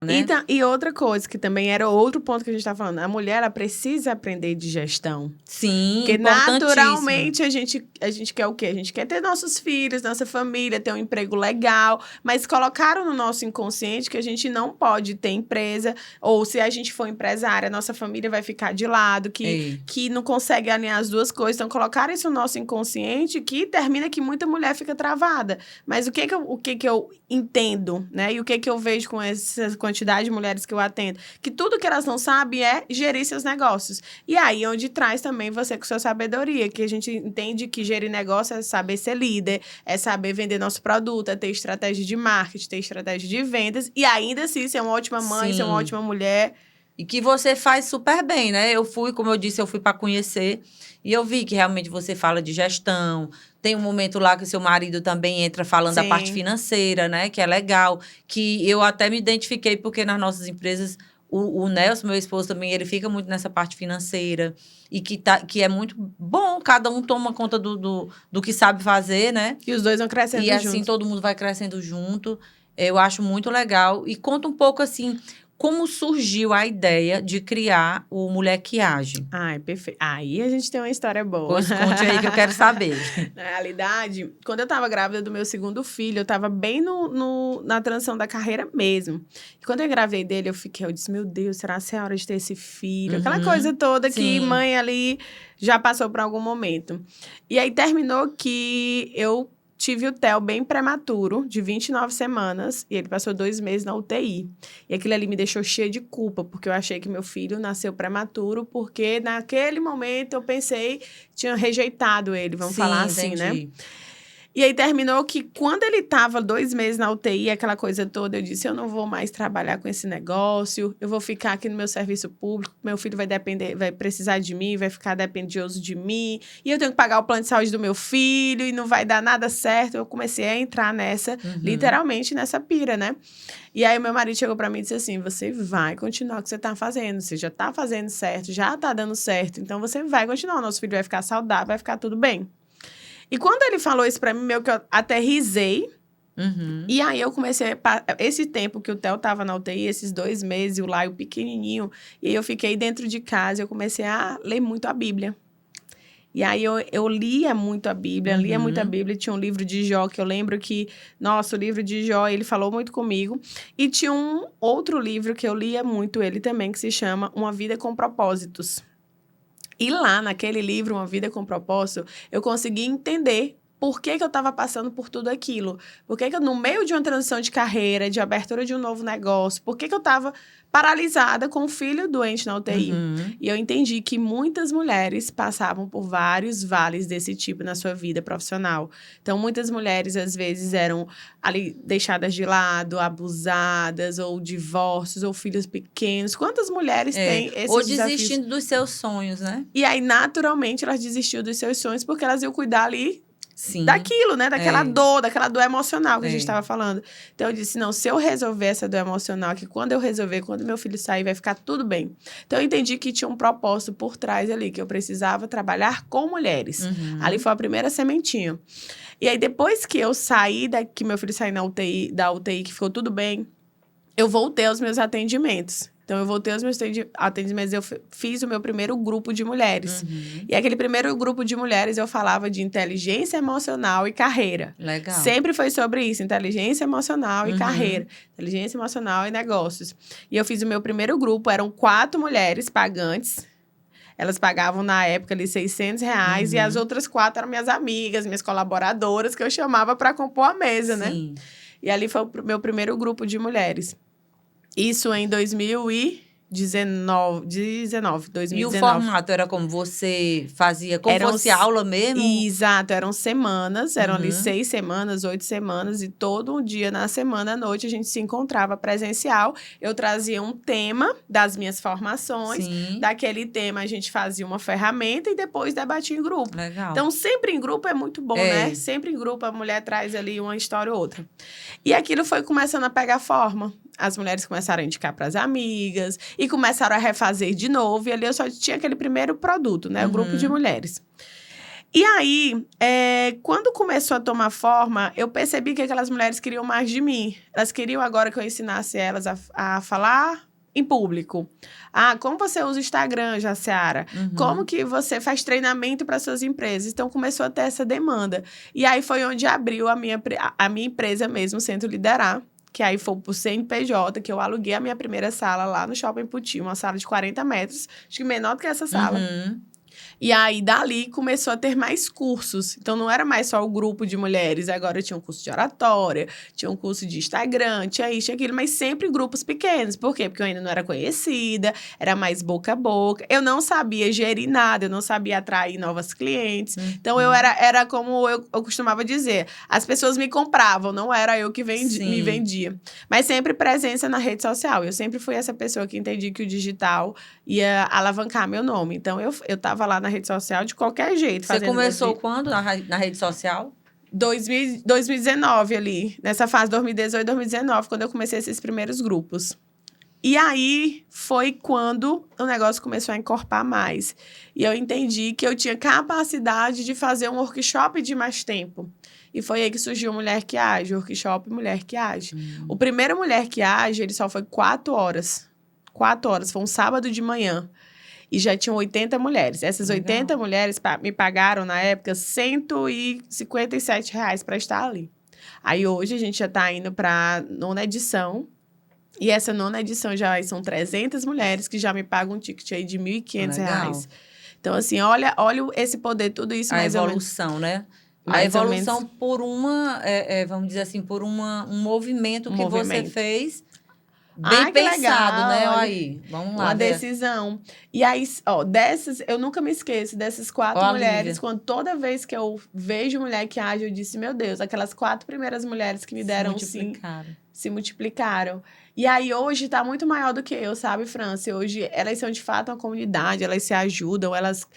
né? E outra coisa, que também era outro ponto que a gente tá falando. A mulher, ela precisa aprender de gestão. Sim, Porque importantíssimo. naturalmente a gente quer o quê? A gente quer ter nossos filhos, nossa família, ter um emprego legal, mas colocaram no nosso inconsciente que a gente não pode ter empresa, ou se a gente for empresária, nossa família vai ficar de lado, que não consegue alinhar as duas coisas. Então, colocaram isso no nosso inconsciente, que termina que muita mulher fica travada. Mas o que eu entendo, né? E o que eu vejo com essa quantidade de mulheres que eu atendo? Que tudo que elas não sabem é gerir seus negócios. E aí, onde traz também você com sua sabedoria, que a gente entende que gerir negócio é saber ser líder, é saber vender nosso produto, é ter estratégia de marketing, ter estratégia de vendas, e ainda assim ser uma ótima mãe, ser uma ótima mulher. E que você faz super bem, né? Como eu disse, eu fui para conhecer e eu vi que realmente você fala de gestão. Tem um momento lá que o seu marido também entra falando da parte financeira, né? Que é legal. Que eu até me identifiquei porque nas nossas empresas, o Nelson, meu esposo também, ele fica muito nessa parte financeira. E que é muito bom, cada um toma conta do que sabe fazer, né? E os dois vão crescendo junto. E assim, todo mundo vai crescendo junto. Eu acho muito legal. E conta um pouco, assim, como surgiu a ideia de criar o Mulher que Age? Ai, perfeito. Aí a gente tem uma história boa. Pois conte aí que eu quero saber. Na realidade, quando eu tava grávida do meu segundo filho, eu tava bem na transição da carreira mesmo. E quando eu engravei dele, eu disse, meu Deus, será que é a hora de ter esse filho? Aquela coisa toda que mãe ali já passou por algum momento. E aí terminou que eu tive o Theo bem prematuro, de 29 semanas, e ele passou 2 meses na UTI. E aquilo ali me deixou cheia de culpa, porque eu achei que meu filho nasceu prematuro, porque naquele momento eu pensei, tinha rejeitado ele, vamos falar assim, entendi. né? E aí terminou que quando ele estava 2 meses na UTI, aquela coisa toda, eu disse, eu não vou mais trabalhar com esse negócio, eu vou ficar aqui no meu serviço público, meu filho vai precisar de mim, vai ficar dependioso de mim, e eu tenho que pagar o plano de saúde do meu filho, e não vai dar nada certo. Eu comecei a entrar nessa, literalmente nessa pira, né? E aí meu marido chegou pra mim e disse assim, você vai continuar o que você tá fazendo, você já tá fazendo certo, já tá dando certo, então você vai continuar, o nosso filho vai ficar saudável, vai ficar tudo bem. E quando ele falou isso pra mim, meio que eu até risei. E aí eu comecei, esse tempo que o Theo tava na UTI, esses 2 meses, o Laio pequenininho, e aí eu fiquei dentro de casa, eu comecei a ler muito a Bíblia. E aí eu lia muito a Bíblia, tinha um livro de Jó, que eu lembro que, nossa, o livro de Jó, ele falou muito comigo. E tinha um outro livro que eu lia muito, ele também, que se chama Uma Vida com Propósitos. E lá, naquele livro, Uma Vida com Propósito, eu consegui entender por que eu estava passando por tudo aquilo. Por que eu, no meio de uma transição de carreira, de abertura de um novo negócio, por que eu estava paralisada com o filho doente na UTI. E eu entendi que muitas mulheres passavam por vários vales desse tipo na sua vida profissional. Então, muitas mulheres, às vezes, eram ali deixadas de lado, abusadas, ou divórcios, ou filhos pequenos. Quantas mulheres têm esses ou desafios? desistindo dos seus sonhos, né? E aí, naturalmente, elas desistiam dos seus sonhos porque elas iam cuidar ali Sim. daquilo, né? Daquela dor emocional que a gente estava falando. Então, eu disse, não, se eu resolver essa dor emocional, que quando eu resolver, quando meu filho sair, vai ficar tudo bem. Então, eu entendi que tinha um propósito por trás ali, que eu precisava trabalhar com mulheres. Ali foi a primeira sementinha. E aí, depois que eu saí, que meu filho saiu da UTI, que ficou tudo bem, eu voltei aos meus atendimentos. Então, eu voltei aos meus atendimentos, eu fiz o meu primeiro grupo de mulheres. E aquele primeiro grupo de mulheres, eu falava de inteligência emocional e carreira. Legal. Sempre foi sobre isso, inteligência emocional e carreira. Inteligência emocional e negócios. E eu fiz o meu primeiro grupo, eram 4 mulheres pagantes. Elas pagavam, na época, ali, R$600. E as outras 4 eram minhas amigas, minhas colaboradoras, que eu chamava para compor a mesa, né? E ali foi o meu primeiro grupo de mulheres. Isso em 2019. E o formato era como você fazia? Como fosse aula mesmo? Exato, eram semanas. Eram ali 6 semanas, 8 semanas. E todo um dia na semana, à noite, a gente se encontrava presencial. Eu trazia um tema das minhas formações. Daquele tema, a gente fazia uma ferramenta e depois debatia em grupo. Legal. Então, sempre em grupo é muito bom, né? Sempre em grupo, a mulher traz ali uma história ou outra. E aquilo foi começando a pegar forma. As mulheres começaram a indicar para as amigas e começaram a refazer de novo. E ali eu só tinha aquele primeiro produto, né? O grupo de mulheres. E aí, quando começou a tomar forma, eu percebi que aquelas mulheres queriam mais de mim. Elas queriam agora que eu ensinasse elas a falar em público. Como você usa o Instagram, Jaciara? Como que você faz treinamento para suas empresas? Então, começou a ter essa demanda. E aí, foi onde abriu a minha empresa mesmo, Centro Liderar. Que aí foi pro CNPJ, que eu aluguei a minha primeira sala lá no Shopping Puti, uma sala de 40 metros, acho que menor do que essa sala. E aí, dali, começou a ter mais cursos. Então, não era mais só o grupo de mulheres. Agora, tinha um curso de oratória, tinha um curso de Instagram, tinha isso, tinha aquilo. Mas sempre grupos pequenos. Por quê? Porque eu ainda não era conhecida, era mais boca a boca. Eu não sabia gerir nada, eu não sabia atrair novas clientes. Então, eu era como eu costumava dizer. As pessoas me compravam, não era eu que me vendia. Mas sempre presença na rede social. Eu sempre fui essa pessoa que entendi que o digital ia alavancar meu nome. Então, eu tava lá na rede social de qualquer jeito. Você começou quando na rede social? 2019 ali. Nessa fase 2018, 2019, quando eu comecei esses primeiros grupos. E aí, foi quando o negócio começou a encorpar mais. E eu entendi que eu tinha capacidade de fazer um workshop de mais tempo. E foi aí que surgiu Mulher que Age, workshop Mulher que Age. O primeiro Mulher que Age, ele só foi 4 horas. 4 horas, foi um sábado de manhã. E já tinham 80 mulheres. Essas 80 mulheres me pagaram, na época, R$157 para estar ali. Aí, hoje, a gente já está indo para a 9ª edição. E essa 9ª edição já são 300 mulheres que já me pagam um ticket aí de R$1.500. Então, assim, olha esse poder, tudo isso mais ou menos. A evolução, né? A evolução por vamos dizer assim, por um movimento que você fez. Bem pensado, legal, né? Olha aí, vamos lá. Uma decisão. E aí, eu nunca me esqueço dessas 4 mulheres. Quando toda vez que eu vejo Mulher que Age, eu disse, meu Deus, aquelas 4 primeiras mulheres que me deram sim, se multiplicaram. E aí, hoje, tá muito maior do que eu, sabe, França? Hoje, elas são, de fato, uma comunidade, elas se ajudam, elas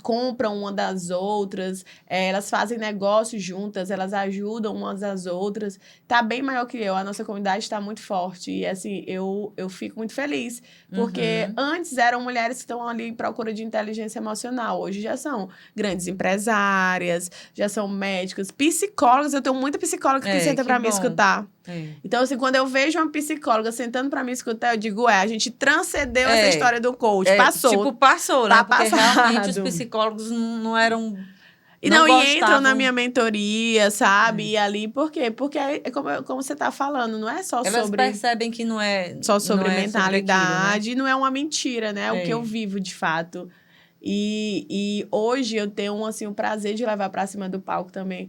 compram uma das outras, elas fazem negócios juntas, elas ajudam umas às outras. Tá bem maior que eu, a nossa comunidade tá muito forte. E, assim, eu fico muito feliz, porque antes eram mulheres que estão ali em procura de inteligência emocional. Hoje já são grandes empresárias, já são médicas, psicólogas. Eu tenho muita psicóloga que senta pra me escutar. Então, assim, quando eu vejo uma psicóloga sentando pra me escutar, eu digo, a gente transcendeu essa história do coach. Passou. Tipo, passou, né? Tá Porque passado. realmente os psicólogos não eram... E entram na minha mentoria, sabe? E ali, por quê? Porque como você tá falando, não é só Elas percebem que não é... Só sobre mentalidade, sobre aquilo, né? Não é uma mentira, né? O que eu vivo, de fato. E hoje eu tenho, assim, o prazer de levar pra cima do palco também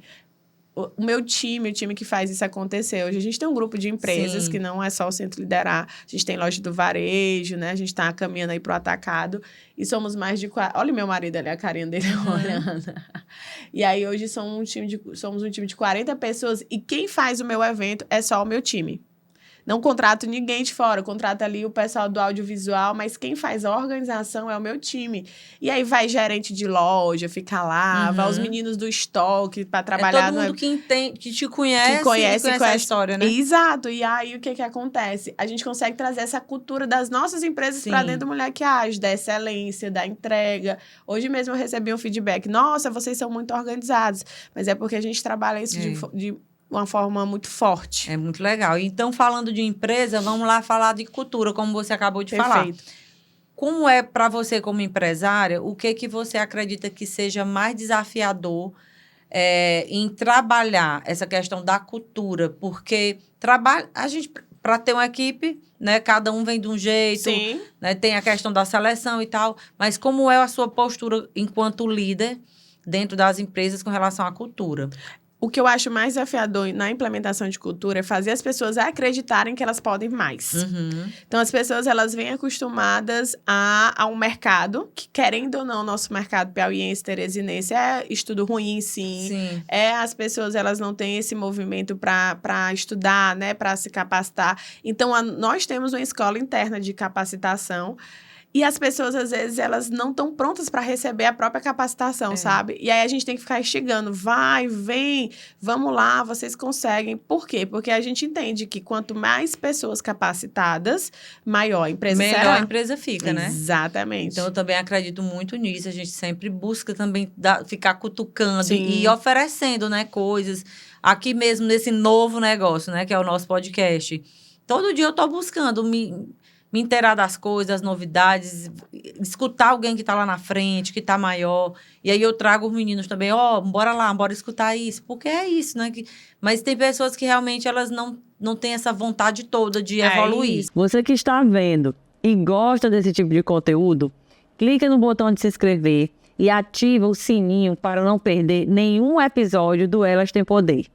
o meu time, o time que faz isso acontecer. Hoje a gente tem um grupo de empresas que não é só o Centro Liderar. A gente tem loja do varejo, né? A gente tá caminhando aí pro atacado. E somos mais de... Olha o meu marido ali, a carinha dele olhando. E aí, hoje, somos um time de 40 pessoas. E quem faz o meu evento é só o meu time. Não contrato ninguém de fora, contrato ali o pessoal do audiovisual, mas quem faz a organização é o meu time. E aí vai gerente de loja, fica lá, vai os meninos do estoque para trabalhar. Todo mundo que entende, que te conhece, que conhece a história, né? Exato. E aí o que acontece? A gente consegue trazer essa cultura das nossas empresas para dentro do Mulher que Age, da excelência, da entrega. Hoje mesmo eu recebi um feedback. Nossa, vocês são muito organizados. Mas é porque a gente trabalha isso de uma forma muito forte. É muito legal. Então, falando de empresa, vamos lá falar de cultura, como você acabou de falar. Como é para você, como empresária, o que você acredita que seja mais desafiador em trabalhar essa questão da cultura? Porque a gente, para ter uma equipe, né, cada um vem de um jeito, né, tem a questão da seleção e tal, mas como é a sua postura enquanto líder dentro das empresas com relação à cultura? O que eu acho mais desafiador na implementação de cultura é fazer as pessoas acreditarem que elas podem mais. Então, as pessoas, elas vêm acostumadas a um mercado, que, querendo ou não, o nosso mercado piauiense, teresinense, é estudo ruim, sim. As pessoas, elas não têm esse movimento para estudar, né, para se capacitar. Então, nós temos uma escola interna de capacitação. E as pessoas, às vezes, elas não estão prontas para receber a própria capacitação, sabe? E aí a gente tem que ficar instigando. Vai, vem, vamos lá, vocês conseguem. Por quê? Porque a gente entende que quanto mais pessoas capacitadas, maior a empresa será. Melhor a empresa fica, né? Exatamente. Então, eu também acredito muito nisso. A gente sempre busca também ficar cutucando Sim. e oferecendo, né, coisas. Aqui mesmo, nesse novo negócio, né, que é o nosso podcast. Todo dia eu tô buscando me inteirar das coisas, das novidades, escutar alguém que tá lá na frente, que tá maior. E aí eu trago os meninos também, bora lá, bora escutar isso. Porque é isso, né? Mas tem pessoas que realmente elas não têm essa vontade toda de evoluir. Isso. Você que está vendo e gosta desse tipo de conteúdo, clica no botão de se inscrever e ativa o sininho para não perder nenhum episódio do Elas Têm Poder.